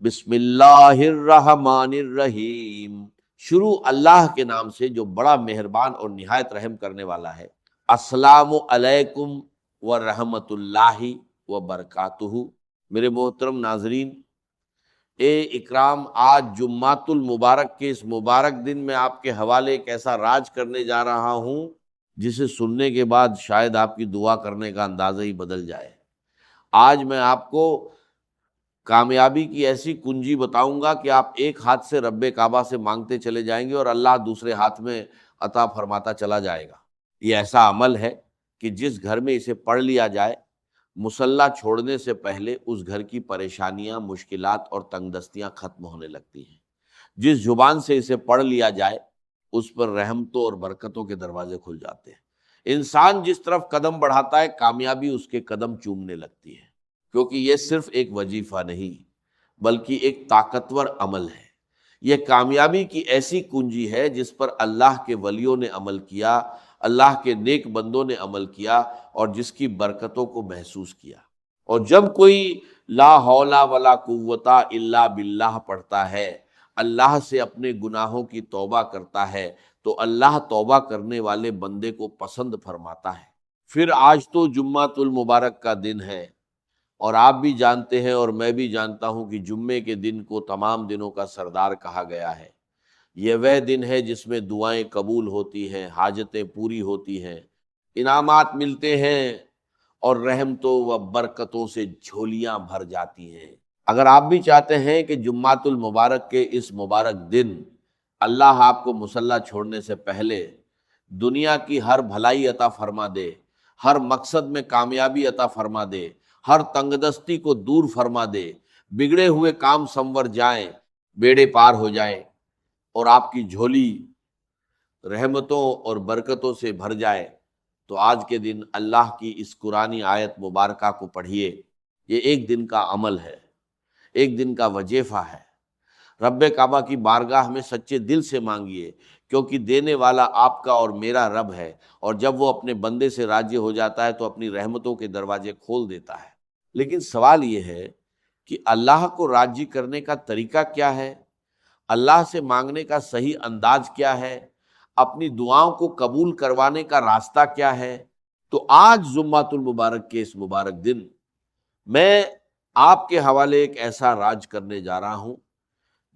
بسم اللہ الرحمن الرحیم، شروع اللہ کے نام سے جو بڑا مہربان اور نہایت رحم کرنے والا ہے۔ السلام علیکم ورحمۃ اللہ وبرکاتہ۔ میرے محترم ناظرین، اکرام، آج جمعۃ المبارک کے اس مبارک دن میں آپ کے حوالے ایک ایسا راج کرنے جا رہا ہوں جسے سننے کے بعد شاید آپ کی دعا کرنے کا اندازہ ہی بدل جائے۔ آج میں آپ کو کامیابی کی ایسی کنجی بتاؤں گا کہ آپ ایک ہاتھ سے رب کعبہ سے مانگتے چلے جائیں گے اور اللہ دوسرے ہاتھ میں عطا فرماتا چلا جائے گا۔ یہ ایسا عمل ہے کہ جس گھر میں اسے پڑھ لیا جائے، مصلی چھوڑنے سے پہلے اس گھر کی پریشانیاں، مشکلات اور تنگ دستیاں ختم ہونے لگتی ہیں۔ جس زبان سے اسے پڑھ لیا جائے اس پر رحمتوں اور برکتوں کے دروازے کھل جاتے ہیں۔ انسان جس طرف قدم بڑھاتا ہے، کامیابی اس کے قدم چومنے لگتی ہے، کیونکہ یہ صرف ایک وظیفہ نہیں بلکہ ایک طاقتور عمل ہے۔ یہ کامیابی کی ایسی کنجی ہے جس پر اللہ کے ولیوں نے عمل کیا، اللہ کے نیک بندوں نے عمل کیا اور جس کی برکتوں کو محسوس کیا۔ اور جب کوئی لا حول ولا قوت الا باللہ پڑھتا ہے، اللہ سے اپنے گناہوں کی توبہ کرتا ہے، تو اللہ توبہ کرنے والے بندے کو پسند فرماتا ہے۔ پھر آج تو جمعۃ المبارک کا دن ہے، اور آپ بھی جانتے ہیں اور میں بھی جانتا ہوں کہ جمعے کے دن کو تمام دنوں کا سردار کہا گیا ہے۔ یہ وہ دن ہے جس میں دعائیں قبول ہوتی ہیں، حاجتیں پوری ہوتی ہیں، انعامات ملتے ہیں اور رحمتوں و برکتوں سے جھولیاں بھر جاتی ہیں۔ اگر آپ بھی چاہتے ہیں کہ جمعۃ المبارک کے اس مبارک دن اللہ آپ کو مصلی چھوڑنے سے پہلے دنیا کی ہر بھلائی عطا فرما دے، ہر مقصد میں کامیابی عطا فرما دے، ہر تنگ دستی کو دور فرما دے، بگڑے ہوئے کام سنور جائیں، بیڑے پار ہو جائیں اور آپ کی جھولی رحمتوں اور برکتوں سے بھر جائے، تو آج کے دن اللہ کی اس قرآنی آیت مبارکہ کو پڑھیے۔ یہ ایک دن کا عمل ہے، ایک دن کا وظیفہ ہے۔ رب کعبہ کی بارگاہ میں سچے دل سے مانگیے، کیونکہ دینے والا آپ کا اور میرا رب ہے، اور جب وہ اپنے بندے سے راضی ہو جاتا ہے تو اپنی رحمتوں کے دروازے کھول دیتا ہے۔ لیکن سوال یہ ہے کہ اللہ کو راضی کرنے کا طریقہ کیا ہے؟ اللہ سے مانگنے کا صحیح انداز کیا ہے؟ اپنی دعاؤں کو قبول کروانے کا راستہ کیا ہے؟ تو آج جمعۃ المبارک کے اس مبارک دن میں آپ کے حوالے ایک ایسا راج کرنے جا رہا ہوں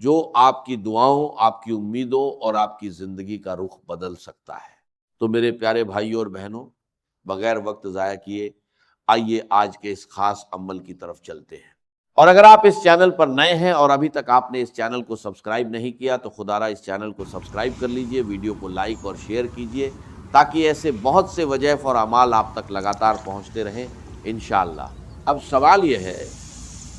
جو آپ کی دعاؤں، آپ کی امیدوں اور آپ کی زندگی کا رخ بدل سکتا ہے۔ تو میرے پیارے بھائیوں اور بہنوں، بغیر وقت ضائع کیے آئیے آج کے اس خاص عمل کی طرف چلتے ہیں۔ اور اگر آپ اس چینل پر نئے ہیں اور ابھی تک آپ نے اس چینل کو سبسکرائب نہیں کیا تو خدا را اس چینل کو سبسکرائب کر لیجئے، ویڈیو کو لائک اور شیئر کیجئے، تاکہ ایسے بہت سے وظائف اور اعمال آپ تک لگاتار پہنچتے رہیں انشاءاللہ۔ اب سوال یہ ہے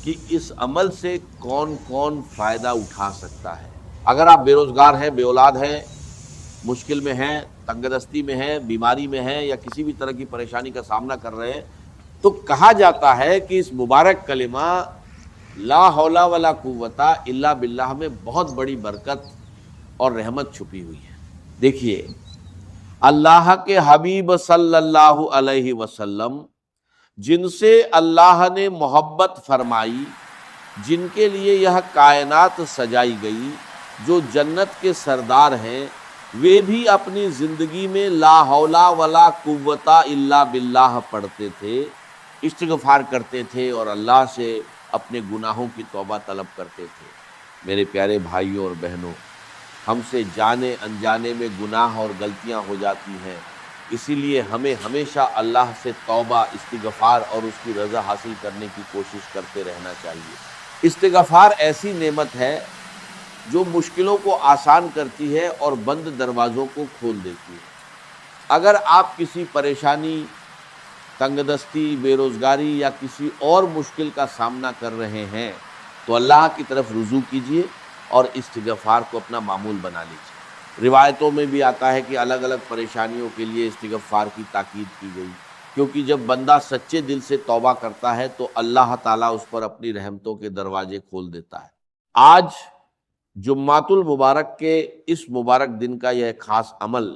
کہ اس عمل سے کون کون فائدہ اٹھا سکتا ہے؟ اگر آپ بے روزگار ہیں، بے اولاد ہیں، مشکل میں ہیں، تنگ دستی میں ہیں، بیماری میں ہیں یا کسی بھی طرح کی پریشانی کا سامنا کر رہے ہیں، تو کہا جاتا ہے کہ اس مبارک کلمہ لا حول ولا قوت الا باللہ میں بہت بڑی برکت اور رحمت چھپی ہوئی ہے۔ دیکھیے، اللہ کے حبیب صلی اللہ علیہ وسلم، جن سے اللہ نے محبت فرمائی، جن کے لیے یہ کائنات سجائی گئی، جو جنت کے سردار ہیں، وہ بھی اپنی زندگی میں لا حول ولا قوت الا باللہ پڑھتے تھے، استغفار کرتے تھے اور اللہ سے اپنے گناہوں کی توبہ طلب کرتے تھے۔ میرے پیارے بھائیوں اور بہنوں، ہم سے جانے انجانے میں گناہ اور غلطیاں ہو جاتی ہیں، اسی لیے ہمیں ہمیشہ اللہ سے توبہ، استغفار اور اس کی رضا حاصل کرنے کی کوشش کرتے رہنا چاہیے۔ استغفار ایسی نعمت ہے جو مشکلوں کو آسان کرتی ہے اور بند دروازوں کو کھول دیتی ہے۔ اگر آپ کسی پریشانی، تنگ دستی، بے روزگاری یا کسی اور مشکل کا سامنا کر رہے ہیں تو اللہ کی طرف رجوع کیجیے اور استغفار کو اپنا معمول بنا لیجیے۔ روایتوں میں بھی آتا ہے کہ الگ الگ پریشانیوں کے لیے استغفار کی تاکید کی گئی، کیونکہ جب بندہ سچے دل سے توبہ کرتا ہے تو اللہ تعالیٰ اس پر اپنی رحمتوں کے دروازے کھول دیتا ہے۔ آج جمعۃ المبارک کے اس مبارک دن کا یہ خاص عمل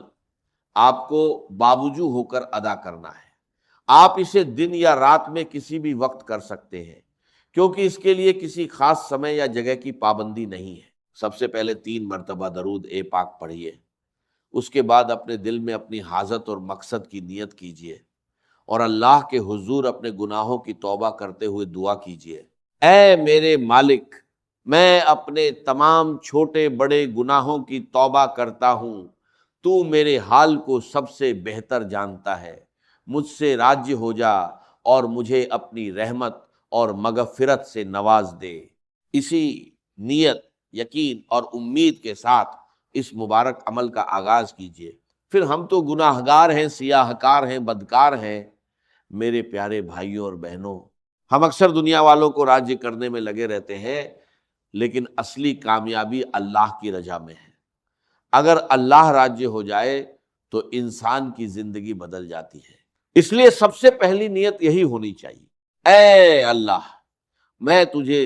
آپ کو باوجو ہو کر ادا کرنا ہے۔ آپ اسے دن یا رات میں کسی بھی وقت کر سکتے ہیں، کیونکہ اس کے لیے کسی خاص سمے یا جگہ کی پابندی نہیں ہے۔ سب سے پہلے 3 مرتبہ درود اے پاک پڑھیے، اس کے بعد اپنے دل میں اپنی حاجت اور مقصد کی نیت کیجیے اور اللہ کے حضور اپنے گناہوں کی توبہ کرتے ہوئے دعا کیجیے، اے میرے مالک، میں اپنے تمام چھوٹے بڑے گناہوں کی توبہ کرتا ہوں، تو میرے حال کو سب سے بہتر جانتا ہے، مجھ سے راضی ہو جا اور مجھے اپنی رحمت اور مغفرت سے نواز دے۔ اسی نیت، یقین اور امید کے ساتھ اس مبارک عمل کا آغاز کیجیے۔ پھر ہم تو گناہ گار ہیں، سیاہ کار ہیں، بدکار ہیں۔ میرے پیارے بھائیوں اور بہنوں، ہم اکثر دنیا والوں کو راضی کرنے میں لگے رہتے ہیں، لیکن اصلی کامیابی اللہ کی رضا میں ہے۔ اگر اللہ راضی ہو جائے تو انسان کی زندگی بدل جاتی ہے۔ اس لیے سب سے پہلی نیت یہی ہونی چاہیے، اے اللہ، میں تجھے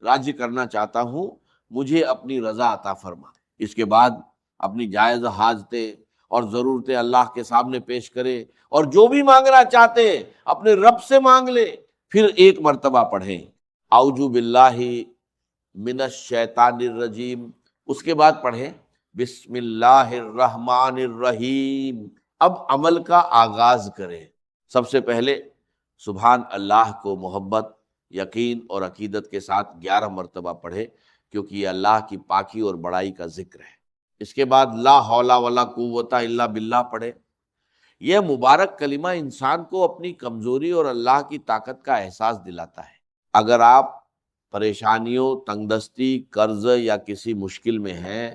راضی کرنا چاہتا ہوں، مجھے اپنی رضا عطا فرما۔ اس کے بعد اپنی جائز حاجتیں اور ضرورتیں اللہ کے سامنے پیش کرے، اور جو بھی مانگنا چاہتے ہیں اپنے رب سے مانگ لے۔ پھر 1 مرتبہ پڑھیں اعوذ باللہ من الشیطان الرجیم، اس کے بعد پڑھیں بسم اللہ الرحمن الرحیم۔ اب عمل کا آغاز کریں۔ سب سے پہلے سبحان اللہ کو محبت، یقین اور عقیدت کے ساتھ 11 مرتبہ پڑھیں، کیونکہ یہ اللہ کی پاکی اور بڑائی کا ذکر ہے۔ اس کے بعد لا حول ولا قوت الا باللہ پڑھیں۔ یہ مبارک کلمہ انسان کو اپنی کمزوری اور اللہ کی طاقت کا احساس دلاتا ہے۔ اگر آپ پریشانیوں، تنگ دستی، قرض یا کسی مشکل میں ہیں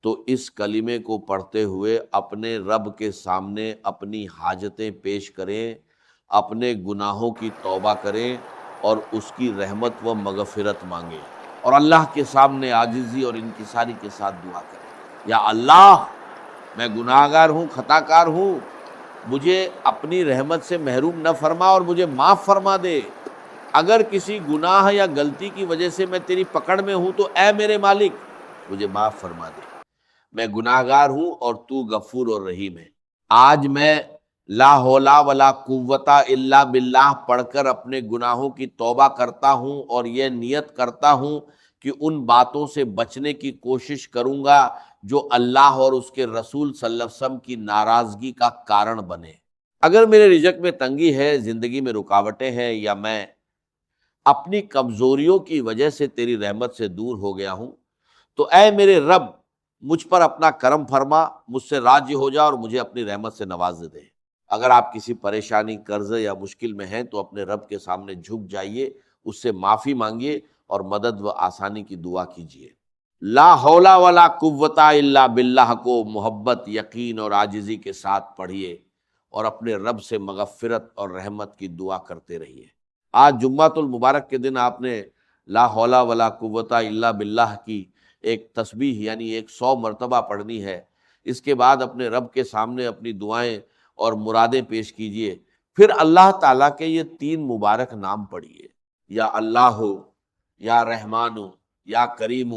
تو اس کلمے کو پڑھتے ہوئے اپنے رب کے سامنے اپنی حاجتیں پیش کریں، اپنے گناہوں کی توبہ کریں اور اس کی رحمت و مغفرت مانگیں، اور اللہ کے سامنے عاجزی اور انکساری کے ساتھ دعا کریں، یا اللہ، میں گناہ گار ہوں، خطا کار ہوں، مجھے اپنی رحمت سے محروم نہ فرما اور مجھے معاف فرما دے۔ اگر کسی گناہ یا غلطی کی وجہ سے میں تیری پکڑ میں ہوں تو اے میرے مالک، مجھے معاف فرما دے۔ میں گناہ گار ہوں اور تو غفور اور رحیم ہے۔ آج میں لا حول ولا قوت الا باللہ پڑھ کر اپنے گناہوں کی توبہ کرتا ہوں اور یہ نیت کرتا ہوں کہ ان باتوں سے بچنے کی کوشش کروں گا جو اللہ اور اس کے رسول صلی اللہ علیہ وسلم کی ناراضگی کا کارن بنے۔ اگر میرے رزق میں تنگی ہے، زندگی میں رکاوٹیں ہیں، یا میں اپنی کمزوریوں کی وجہ سے تیری رحمت سے دور ہو گیا ہوں، تو اے میرے رب، مجھ پر اپنا کرم فرما، مجھ سے راضی ہو جا اور مجھے اپنی رحمت سے نواز دے۔ اگر آپ کسی پریشانی، قرض یا مشکل میں ہیں تو اپنے رب کے سامنے جھک جائیے، اس سے معافی مانگیے اور مدد و آسانی کی دعا کیجیے۔ لا حول ولا قوت الا باللہ کو محبت، یقین اور عاجزی کے ساتھ پڑھیے اور اپنے رب سے مغفرت اور رحمت کی دعا کرتے رہیے۔ آج جمعۃ المبارک کے دن آپ نے لا حول ولا قوت الا باللہ کی ایک تسبیح یعنی 100 مرتبہ پڑھنی ہے۔ اس کے بعد اپنے رب کے سامنے اپنی دعائیں اور مرادیں پیش کیجیے۔ پھر اللہ تعالیٰ کے یہ 3 مبارک نام پڑھیے، یا اللہ، یا رحمان، یا کریم۔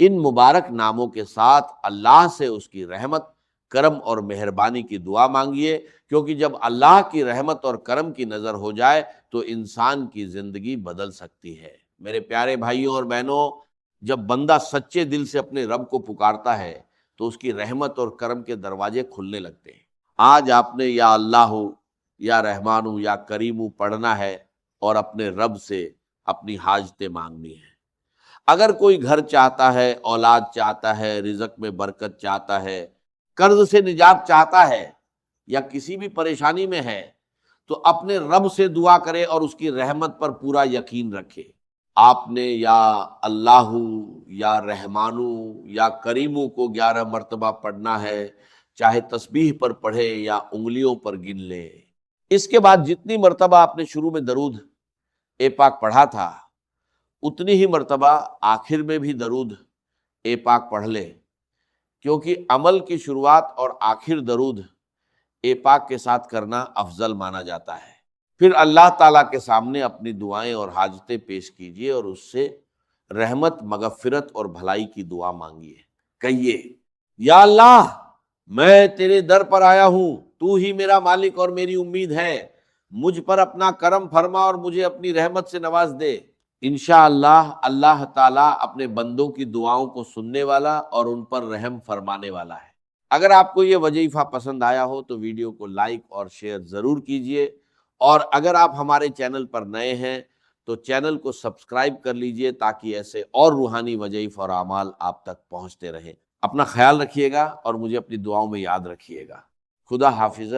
ان مبارک ناموں کے ساتھ اللہ سے اس کی رحمت، کرم اور مہربانی کی دعا مانگیے، کیونکہ جب اللہ کی رحمت اور کرم کی نظر ہو جائے تو انسان کی زندگی بدل سکتی ہے۔ میرے پیارے بھائیوں اور بہنوں، جب بندہ سچے دل سے اپنے رب کو پکارتا ہے تو اس کی رحمت اور کرم کے دروازے کھلنے لگتے ہیں۔ آج آپ نے یا اللہ، یا رحمان، یا کریم پڑھنا ہے اور اپنے رب سے اپنی حاجتیں مانگنی ہیں۔ اگر کوئی گھر چاہتا ہے، اولاد چاہتا ہے، رزق میں برکت چاہتا ہے، قرض سے نجات چاہتا ہے، یا کسی بھی پریشانی میں ہے، تو اپنے رب سے دعا کرے اور اس کی رحمت پر پورا یقین رکھے۔ آپ نے یا اللہ، یا رحمانو، یا کریمو کو 11 مرتبہ پڑھنا ہے، چاہے تسبیح پر پڑھے یا انگلیوں پر گن لے۔ اس کے بعد جتنی مرتبہ آپ نے شروع میں درود اے پاک پڑھا تھا، اتنی ہی مرتبہ آخر میں بھی درود اے پاک پڑھ لے، کیونکہ عمل کی شروعات اور آخر درود اے پاک کے ساتھ کرنا افضل مانا جاتا ہے۔ پھر اللہ تعالیٰ کے سامنے اپنی دعائیں اور حاجتیں پیش کیجیے اور اس سے رحمت، مغفرت اور بھلائی کی دعا مانگیے۔ کہیے، یا اللہ، میں تیرے در پر آیا ہوں، تو ہی میرا مالک اور میری امید ہے، مجھ پر اپنا کرم فرما اور مجھے اپنی رحمت سے نواز دے۔ انشاءاللہ اللہ تعالیٰ اپنے بندوں کی دعاؤں کو سننے والا اور ان پر رحم فرمانے والا ہے۔ اگر آپ کو یہ وظیفہ پسند آیا ہو تو ویڈیو کو لائک اور شیئر ضرور کیجئے، اور اگر آپ ہمارے چینل پر نئے ہیں تو چینل کو سبسکرائب کر لیجئے تاکہ ایسے اور روحانی وظائف اور اعمال آپ تک پہنچتے رہیں۔ اپنا خیال رکھیے گا اور مجھے اپنی دعاؤں میں یاد رکھیے گا۔ خدا حافظ۔